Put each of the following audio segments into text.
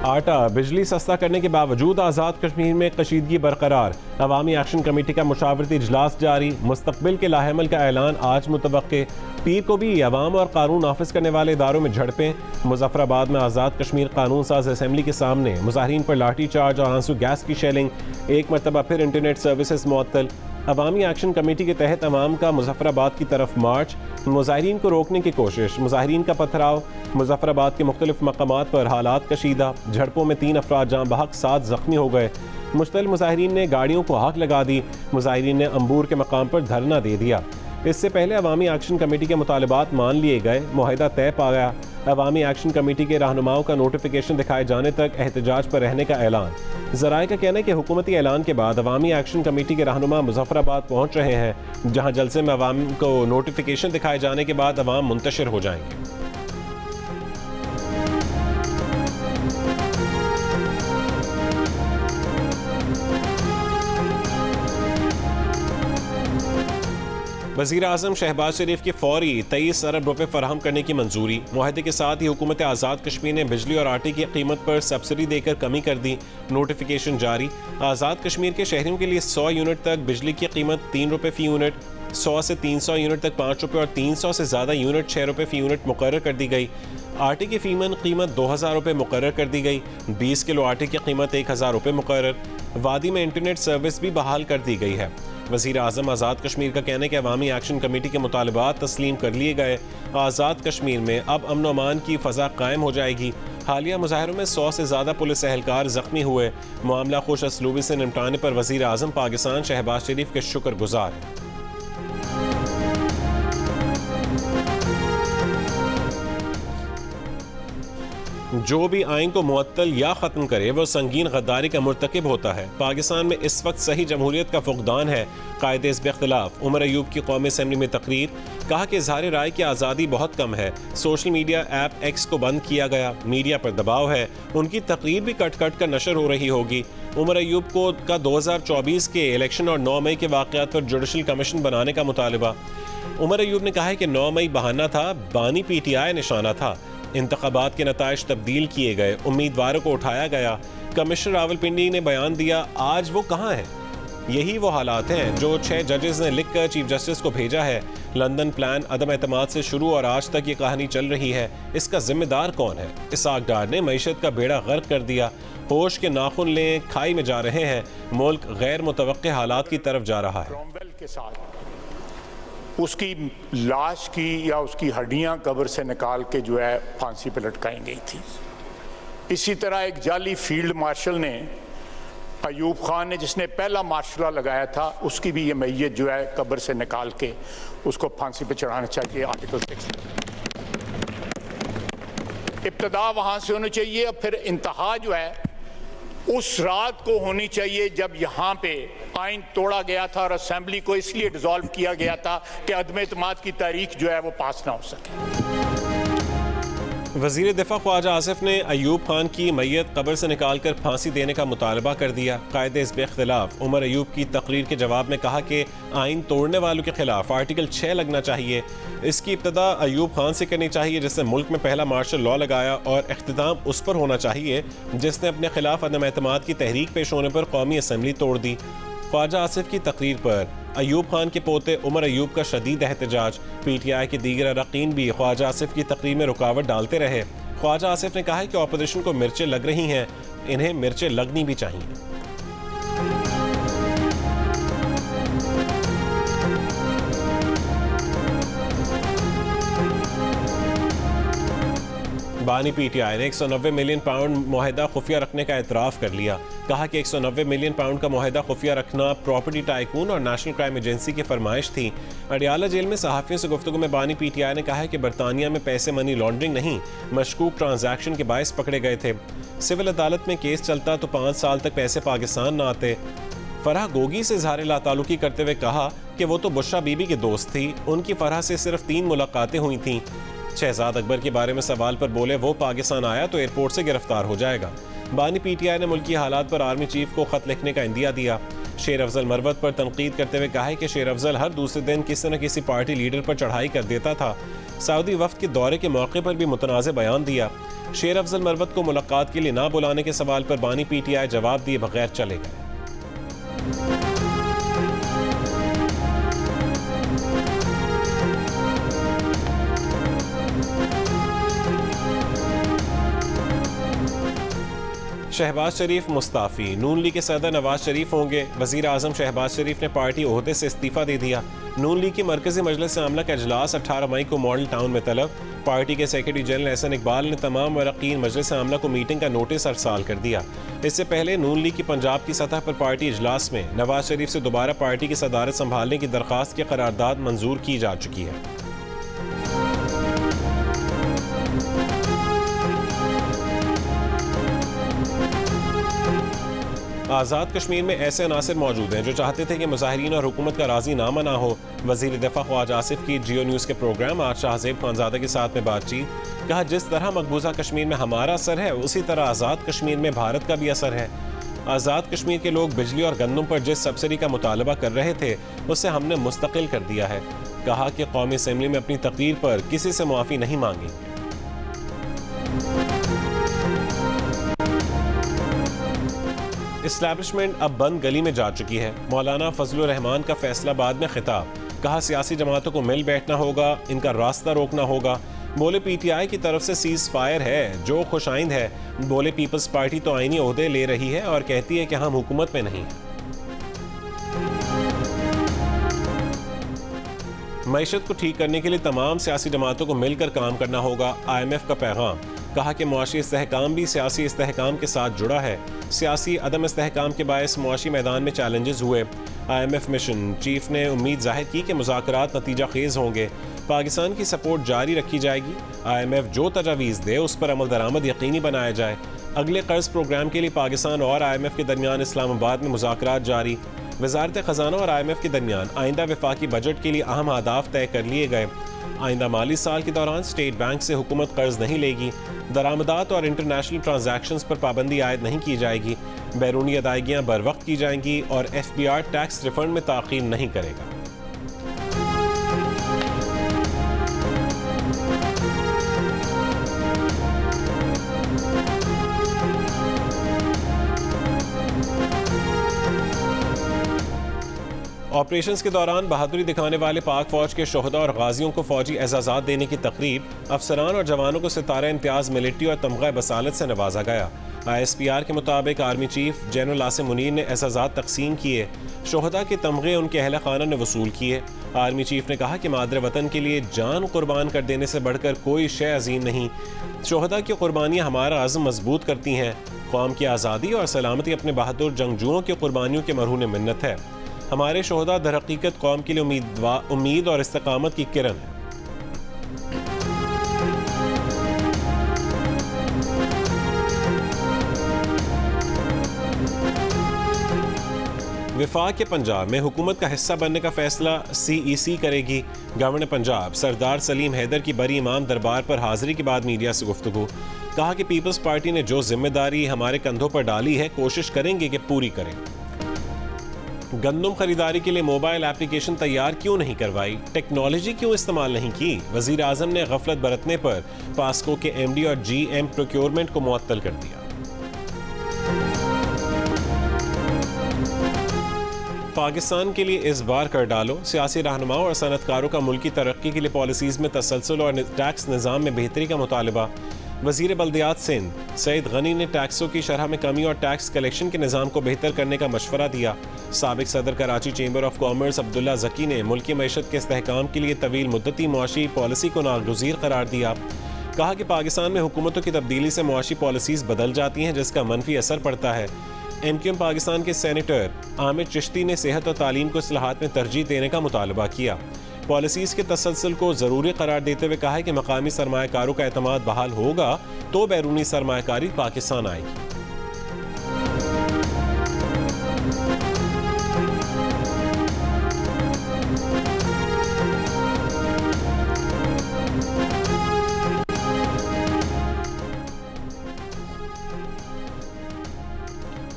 आटा बिजली सस्ता करने के बावजूद आज़ाद कश्मीर में कशीदगी बरकरार। अवामी एक्शन कमेटी का मुशावरती इजलास जारी। मुस्तकबिल के लाहेमल का ऐलान आज मुतवक्के। पीर को भी अवाम और कानून नाफिज करने वाले इदारों में झड़पें। मुजफ्फराबाद में आज़ाद कश्मीर कानून साज असम्बली के सामने मुजाहिरीन पर लाठी चार्ज और आंसू गैस की शेलिंग। एक मरतबा फिर इंटरनेट सर्विसेज मुअत्तल। अवामी एक्शन कमेटी के तहत अवाम का मुजफ्फराबाद की तरफ मार्च। मुजाहिरीन को रोकने की कोशिश, मुजाहिरीन का पथराव। मुजफ्फराबाद के मुख्तलिफ मकामात पर हालात कशीदा। झड़पों में 3 अफराद जाँ बहक 7 जख्मी हो गए। मुश्तल मुजाहिरीन ने गाड़ियों को आग लगा दी। मुजाहिरीन ने अंबूर के मकाम पर धरना दे दिया। इससे पहले अवामी एक्शन कमेटी के मुतालबात मान लिए गए, मुआहिदा तय पा गया। अवामी एक्शन कमेटी के रहनुमाओं का नोटिफिकेशन दिखाए जाने तक एहतजाज पर रहने का ऐलान। ज़राए का कहना है कि हुकूमती ऐलान के बाद अवामी एक्शन कमेटी के रहनुमा मुजफ्फराबाद पहुँच रहे हैं, जहाँ जलसे में अवाम को नोटिफिकेशन दिखाए जाने के बाद अवाम मुंतशिर हो जाएंगे। वज़ीर आज़म शहबाज शरीफ की फौरी 23 अरब रुपये फराहम करने की मंजूरी। मुआहदे के साथ ही हुकूमत आज़ाद कश्मीर ने बिजली और आटे की कीमत पर सब्सिडी देकर कमी कर दी। नोटिफिकेशन जारी। आज़ाद कश्मीर के शहरियों के लिए 100 यूनिट तक बिजली की कीमत 3 रुपये फ़ी यूनिट, 100 से 300 यूनिट तक 5 रुपये और 300 से ज़्यादा यूनिट 6 रुपये फ़ी यूनिट मुकर्रर कर दी गई। आटे की फ़ीमन कीमत 2000 रुपये मुकर्रर कर दी गई। 20 किलो आटे की कीमत 1000 रुपये मुकर्रर। वादी में इंटरनेट सर्विस भी बहाल कर दी गई है। वज़ीर आज़म आज़ाद कश्मीर का कहना है कि अवामी एक्शन कमेटी के मुतालबात तस्लीम कर लिए गए। आज़ाद कश्मीर में अब अमन व अमान की फ़ज़ा कायम हो जाएगी। हालिया मुजाहरों में 100 से ज़्यादा पुलिस एहलकार ज़ख्मी हुए। मामला खुश असलूबी से निपटाने पर वज़ीर आज़म पाकिस्तान शहबाज शरीफ के शुक्रगुजार हैं। जो भी आइन को मुअत्तल या ख़त्म करे वह संगीन गद्दारी का मुर्तकिब होता है। पाकिस्तान में इस वक्त सही जमहूरियत का फुकदान है। कायदे इस बेख्तिलाफ उमर अयूब की कौमी असम्बली में तकरीर। कहा कि इज़हार राय की आज़ादी बहुत कम है। सोशल मीडिया ऐप एक्स को बंद किया गया। मीडिया पर दबाव है। उनकी तकरीर भी कट कट कर नशर हो रही होगी। उमर अयूब को का 2024 के इलेक्शन और 9 मई के वाक़यात पर जुडिशल कमीशन बनाने का मुतालबा। उमर अयूब ने कहा है कि 9 मई बहाना था, बानी PTI निशाना था। इंतखाबात के नताइज तब्दील किए गए, उम्मीदवारों को उठाया गया। कमिश्नर रावलपिंडी ने बयान दिया, आज वो कहाँ है? यही वो हालात हैं जो 6 जजेस ने लिखकर चीफ जस्टिस को भेजा है। लंदन प्लान अदम एतमाद से शुरू और आज तक ये कहानी चल रही है। इसका जिम्मेदार कौन है? इसाक डार ने मईशत का बेड़ा गर्क कर दिया। होश के नाखून लें खाई में जा रहे हैं। मुल्क गैर मुतवक्के हालात की तरफ जा रहा है। उसकी लाश की या उसकी हड्डियां कब्र से निकाल के जो है फांसी पर लटकाई गई थी। इसी तरह एक जाली फील्ड मार्शल ने, अयूब खान ने, जिसने पहला मार्शल लगाया था, उसकी भी ये मैयत जो है कब्र से निकाल के उसको फांसी पर चढ़ाना चाहिए। आर्टिकल 6 इब्तदा वहाँ से होनी चाहिए और फिर इंतहा जो है उस रात को होनी चाहिए जब यहाँ पे आइन तोड़ा गया था और असेंबली को इसलिए डिसॉल्व किया गया था कि अदम एतमाद की तारीख जो है वो पास ना हो सके। वज़ीर दिफा ख्वाजा आसिफ ने अयूब खान की मैयत कब्र से निकाल कर फांसी देने का मुतालबा कर दिया। कायदे इस बेख्तिलाफ उमर अयूब की तकरीर के जवाब में कहा कि आइन तोड़ने वालों के खिलाफ आर्टिकल 6 लगना चाहिए। इसकी इब्तदा अयूब खान से करनी चाहिए जिसने मुल्क में पहला मार्शल लॉ लगाया, और इख्तिताम उस पर होना चाहिए जिसने अपने खिलाफ अदम एतमाद की तहरीक पेश होने पर कौमी असम्बली तोड़ दी। ख्वाजा आसिफ की तकरीर पर अयूब खान के पोते उमर अयूब का शदीद एहतजाज। PTI के दीगर अरकान भी ख्वाजा आसिफ की तकरीर में रुकावट डालते रहे। ख्वाजा आसिफ ने कहा है कि ऑपोजिशन को मिर्चें लग रही हैं, इन्हें मिर्चें लगनी भी चाहिए। बानी PTI ने 190 मिलियन पाउंड मुआहिदा खुफिया रखने का एतराफ़ कर लिया। कहा कि 190 मिलियन पाउंड का मुआहिदा खुफिया रखना प्रॉपर्टी टाइकून और नेशनल क्राइम एजेंसी की फरमाइश थी। अडियाला जेल में सहाफ़ियों से गुफ्तगू में बानी PTI ने कहा है कि बरतानिया में पैसे मनी लॉन्ड्रिंग नहीं, मशकूक ट्रांजैक्शन के बायस पकड़े गए थे। सिविल अदालत में केस चलता तो 5 साल तक पैसे पाकिस्तान न आते। फरह गोगी से इज़हार लातालुकी करते हुए कहा कि वो तो बुशरा बीबी के दोस्त थी, उनकी फरह से सिर्फ 3 मुलाकातें हुई थीं। शहजाद अकबर के बारे में सवाल पर बोले, वो पाकिस्तान आया तो एयरपोर्ट से गिरफ्तार हो जाएगा। बानी PTI ने मुल्की हालात पर आर्मी चीफ को खत लिखने का इंदिया दिया। शेर अफजल मरवत पर तनकीद करते हुए कहा है कि शेर अफजल हर दूसरे दिन किसी न किसी पार्टी लीडर पर चढ़ाई कर देता था। सऊदी वफ्द के दौरे के मौके पर भी मुतनाज़ बयान दिया। शेर अफजल मरवत को मुलाकात के लिए ना बुलाने के सवाल पर बानी PTI जवाब दिए बगैर चले गए। शहबाज शरीफ मुस्ताफ़ी, नून लीग के सदर नवाज शरीफ होंगे। वज़ीर आज़म शहबाज शरीफ ने पार्टी ओहदे से इस्तीफ़ा दे दिया। नून लीग की मरकज़ी मजलिस आमला का इजलास 18 मई को मॉडल टाउन में तलब। पार्टी के सेक्रेटरी जनरल एहसन इकबाल ने तमाम वरक़ीन मजलिस आमला को मीटिंग का नोटिस अरसाल कर दिया। इससे पहले नून लीग की पंजाब की सतह पर पार्टी इजलास में नवाज शरीफ से दोबारा पार्टी की सदारत संभालने की दरख्वास्त की करारदाद मंजूर की जा चुकी है। आज़ाद कश्मीर में ऐसे अनासर मौजूद हैं जो चाहते थे कि मुजाहिरीन और हुकूमत का राजीनामा ना हो। वज़ीर दिफा ख्वाजा आसिफ की जियो न्यूज़ के प्रोग्राम आज शाहज़ेब खानज़ादा के साथ में बातचीत। कहा, जिस तरह मकबूजा कश्मीर में हमारा असर है उसी तरह आज़ाद कश्मीर में भारत का भी असर है। आज़ाद कश्मीर के लोग बिजली और गंदम पर जिस सब्सिडी का मुतालबा कर रहे थे उससे हमने मुस्तकिल कर दिया है। कहा कि कौमी असम्बली में अपनी तकरीर पर किसी से मुआफ़ी नहीं मांगी। इस्टेब्लिशमेंट अब बंद गली में जा चुकी है। मौलाना फजलुर रहमान का फैसलाबाद में खिताब। कहा, सियासी जमातों को मिल बैठना होगा, इनका रास्ता रोकना होगा। बोले, PTI की तरफ से सीज फायर है जो खुशाइंद है। बोले, पीपल्स पार्टी तो आईनी ओहदे ले रही है और कहती है कि हम हुकूमत में नहीं हैं। मईशत को ठीक करने के लिए तमाम सियासी जमातों को मिलकर काम करना होगा। IMF का पैगाम। कहा कि मुआशी इस्तेहकाम भी सियासी इस्तेहकाम के साथ जुड़ा है। सियासी अदम इस्तेहकाम के बायस मुआशी मैदान में चैलेंजेस हुए। IMF मिशन चीफ ने उम्मीद जाहिर की कि मुज़ाकरात नतीजा खेज होंगे। पाकिस्तान की सपोर्ट जारी रखी जाएगी। IMF जो तजावीज़ दे उस पर अमल दरामद यकीनी बनाया जाए। अगले कर्ज प्रोग्राम के लिए पाकिस्तान और IMF के दरमियान इस्लामाबाद में मुज़ाकरात जारी। वज़ारत ख़ज़ाना और IMF के दरमियान आइंदा वफाकी बजट के लिए अहम अहदाफ तय कर लिए गए। आइंदा माली साल के दौरान स्टेट बैंक से हुकूमत कर्ज नहीं लेगी। दरामदात और इंटरनेशनल ट्रांजैक्शंस पर पाबंदी आयद नहीं की जाएगी। बैरूनी अदायगियाँ बर वक्त की जाएंगी और FBR टैक्स रिफंड में ताख़ीर नहीं करेगा। ऑपरेशंस के दौरान बहादुरी दिखाने वाले पाक फौज के शोहदा और गाजियों को फौजी एजाज़ात देने की तकरीब। अफसरान और जवानों को सितारा इम्तियाज़ मिलिट्री और तमगा बसालत से नवाजा गया। ISPR के मुताबिक army chief general Asim Munir ने एजाज़ात तकसीम किए। शोहदा के तमगे उनके अहल खाना ने वसूल किए। आर्मी चीफ ने कहा कि मादर वतन के लिए जान कुर्बान कर देने से बढ़कर कोई शय अजीम नहीं। शोहदा की कुर्बानियाँ हमारा अज़्म मजबूत करती हैं। कौम की आज़ादी और सलामती अपने बहादुर जंगजुओं की कुर्बानियों के मरहून मिन्नत है। हमारे शोहदा दर हकीकत कौम के लिए उम्मीद और इस्तेकामत की किरण है। विफाक के पंजाब में हुकूमत का हिस्सा बनने का फैसला CEC करेगी। गवर्नर पंजाब सरदार सलीम हैदर की बरी इमाम दरबार पर हाजिरी के बाद मीडिया से गुफ्तगू। कहा कि पीपल्स पार्टी ने जो जिम्मेदारी हमारे कंधों पर डाली है कोशिश करेंगे कि पूरी करें। गंदम खरीदारी के लिए मोबाइल एप्लीकेशन तैयार क्यों नहीं करवाई, टेक्नोलॉजी क्यों इस्तेमाल नहीं की। वजीर आजम ने गफलत बरतने पर पास्को के MD और GM प्रोक्योरमेंट को मुअत्तल कर दिया। पाकिस्तान के लिए इस बार कर डालो। सियासी रहनुमाओं और सनतकारों का मुल्की तरक्की के लिए पॉलिसीज़ में तसलसल और टैक्स निज़ाम में बेहतरी का मुतालबा। वज़ीर बल्दियात सिंध सईद गनी ने टैक्सों की शरह में कमी और टैक्स कलेक्शन के निज़ाम को बेहतर करने का मशवरा दिया। साबिक सदर Karachi chamber of commerce Abdullah Zaki ने मुल्की मईशत के इस्तेहकाम के लिए तवील मुद्दती मुआशी पॉलिसी को नागुज़ीर करार दिया। कहा कि पाकिस्तान में हुकूमतों की तब्दीली से मुआशी पॉलिसीज़ बदल जाती हैं जिसका मनफी असर पड़ता है। MQM पाकिस्तान के सेनेटर आमिर चिश्ती ने सेहत और तालीम को इस्लाहात में तरजीह देने का मुतालबा किया। पॉलिसीज़ के तसलसल को ज़रूरी करार देते हुए कहा है कि मकामी सरमायाकारों का एतमाद बहाल होगा तो बैरूनी सरमायाकारी पाकिस्तान आएगी।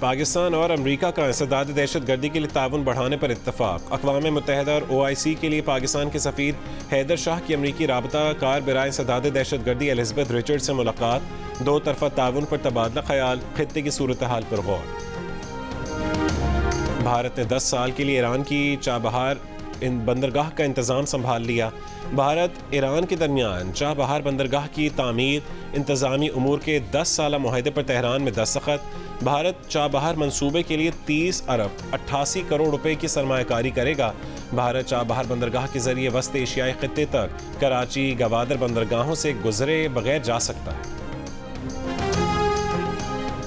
पाकिस्तान और अमरीका का इंसदाद दहशत गर्दी के लिए ताउन बढ़ाने पर इत्तफाक। अक़वाम मुत्तहिदा और OIC के लिए पाकिस्तान के सफ़ीर हैदर शाह की अमरीकी राबता कार बराए इंसदाद दहशत गर्दी एलिज़ाबेथ रिचर्ड से मुलाकात। दो तरफ़ा ताउन पर तबादला ख्याल, खित्ते की सूरत हाल पर गौर। भारत ने 10 साल के लिए ईरान की चाबहार बंदरगाह का इंतज़ाम संभाल लिया। भारत ईरान के दरमियान चाबहार बंदरगाह की तामीर इंतज़ामी उमूर के 10 साला मुआहदे पर तेहरान में दस्तखत। भारत चाबहार मंसूबे के लिए 30 अरब 88 करोड़ रुपए की सरमायाकारी करेगा। भारत चाबहार बंदरगाह के जरिए वस्त एशियाई खित्ते तक कराची गवादर बंदरगाहों से गुजरे बगैर जा सकता है।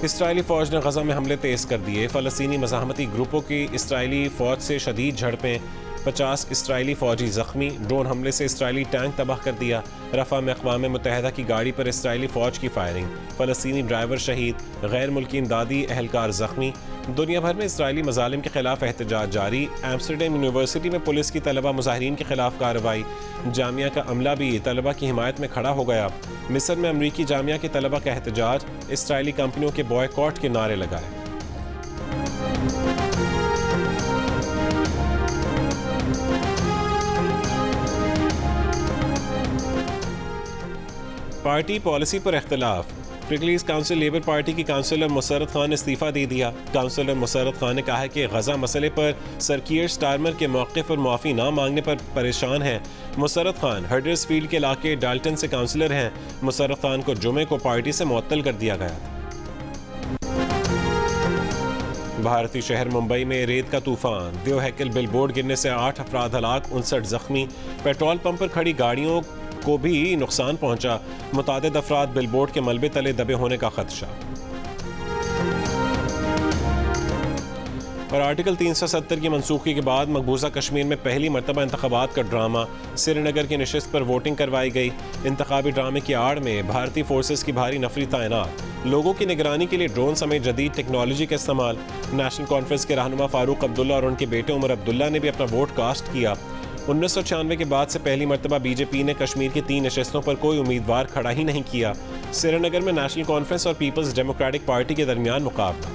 इसराइली फ़ौज ने गज़ा में हमले तेज़ कर दिए। फ़लस्तीनी मज़ाहमती ग्रुपों की इसराइली फ़ौज से शदीद झड़पें। 50 इसराइली फ़ौजी ज़ख्मी। ड्रोन हमले से इसराइली टैंक तबाह कर दिया। रफ़ा में अक़वाम मुत्तहिदा की गाड़ी पर इसराइली फ़ौज की फायरिंग। फ़लस्तीनी ड्राइवर शहीद, गैर मुल्की इमदादी एहलकार ज़ख्मी। दुनिया भर में इसराइली मज़ालिम के खिलाफ एहतजाज जारी। एम्स्टरडम यूनिवर्सिटी में पुलिस की तलबा मुजाहिरीन के खिलाफ कार्रवाई। जामिया का अमला भी तलबा की हिमायत में खड़ा हो गया। मिस्र में अमरीकी जामिया के तलबा का एहतजाज। इसराइली कंपनियों के बॉयकॉट के नारे लगाए। पार्टी पॉलिसी पर इख्तलाफ। प्रिकलीज काउंसिल लेबर पार्टी की काउंसिलर मुसर्रत खान ने इस्तीफ़ा दे दिया। काउंसिलर मुसर्रत खान ने कहा है कि गजा मसले पर सर कीयर स्टारमर के मौक़िफ़ पर माफ़ी ना मांगने पर परेशान है। मुसर्रत खान हडर्सफील्ड के इलाके डाल्टन से काउंसिलर हैं। मुसर्रत खान को जुमे को पार्टी से मुअत्तल कर दिया गया था। भारतीय शहर मुंबई में रेत का तूफान। देव हैकल बिलबोर्ड गिरने से 8 अफराद हलाक, 59 जख्मी। पेट्रोल पंप पर खड़ी गाड़ियों को भी नुकसान पहुंचा। मुतादिद अफराद बिलबोर्ड के मलबे तले दबे होने का खदशा। और आर्टिकल 370 की मनसूखी के बाद मकबूजा कश्मीर में पहली मरतबा इंतखाबात का ड्रामा। श्रीनगर की नशिस्त पर वोटिंग करवाई गई। इंतखाबी ड्रामे की आड़ में भारतीय फोर्सेस की भारी नफरी तैनात। लोगों की निगरानी के लिए ड्रोन समेत जदीद टेक्नोलॉजी का इस्तेमाल। नेशनल कॉन्फ्रेंस के रहनुमा फारूक अब्दुल्ला और उनके बेटे उमर अब्दुल्ला ने भी अपना वोट कास्ट किया। 1996 के बाद से पहली मरतबा बीजेपी ने कश्मीर की 3 नशस्तों पर कोई उम्मीदवार खड़ा ही नहीं किया। श्रीनगर में नेशनल कॉन्फ्रेंस और पीपल्स डेमोक्रेटिक पार्टी के दरमियान मुकाबला।